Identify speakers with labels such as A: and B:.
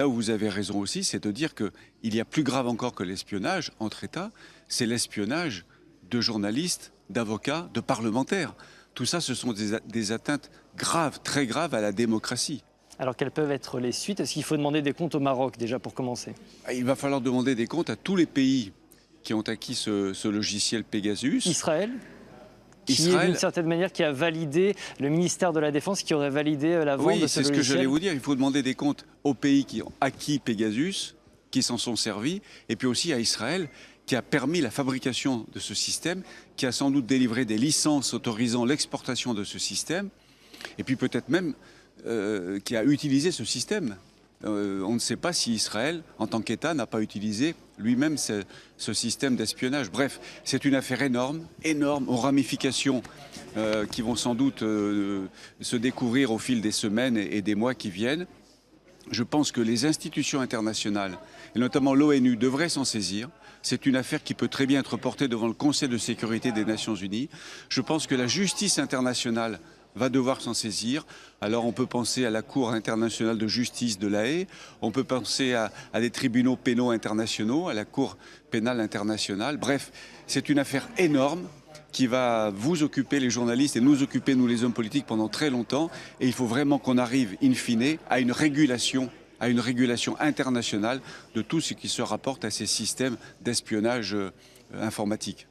A: Là où vous avez raison aussi, c'est de dire qu'il y a plus grave encore que l'espionnage entre États, c'est l'espionnage de journalistes, d'avocats, de parlementaires. Tout ça, ce sont des atteintes graves, très graves à la démocratie.
B: Alors quelles peuvent être les suites? Est-ce qu'il faut demander des comptes au Maroc déjà pour commencer?
A: Il va falloir demander des comptes à tous les pays qui ont acquis ce logiciel Pegasus.
B: Israël, d'une certaine manière, qui a validé, le ministère de la Défense qui aurait validé la vente de ce logiciel.
A: Oui, c'est ce que j'allais vous dire. Il faut demander des comptes aux pays qui ont acquis Pegasus, qui s'en sont servis, et puis aussi à Israël, qui a permis la fabrication de ce système, qui a sans doute délivré des licences autorisant l'exportation de ce système, et puis peut-être même qui a utilisé ce système. On ne sait pas si Israël, en tant qu'État, n'a pas utilisé lui-même ce système d'espionnage. Bref, c'est une affaire énorme, aux ramifications qui vont sans doute se découvrir au fil des semaines et des mois qui viennent. Je pense que les institutions internationales, et notamment l'ONU, devraient s'en saisir. C'est une affaire qui peut très bien être portée devant le Conseil de sécurité des Nations Unies. Je pense que la justice internationale va devoir s'en saisir. Alors on peut penser à la Cour internationale de justice de La Haye, on peut penser à des tribunaux pénaux internationaux, à la Cour pénale internationale. Bref, c'est une affaire énorme qui va vous occuper, les journalistes, et nous occuper, nous les hommes politiques, pendant très longtemps. Et il faut vraiment qu'on arrive, in fine, à une régulation internationale de tout ce qui se rapporte à ces systèmes d'espionnage informatique.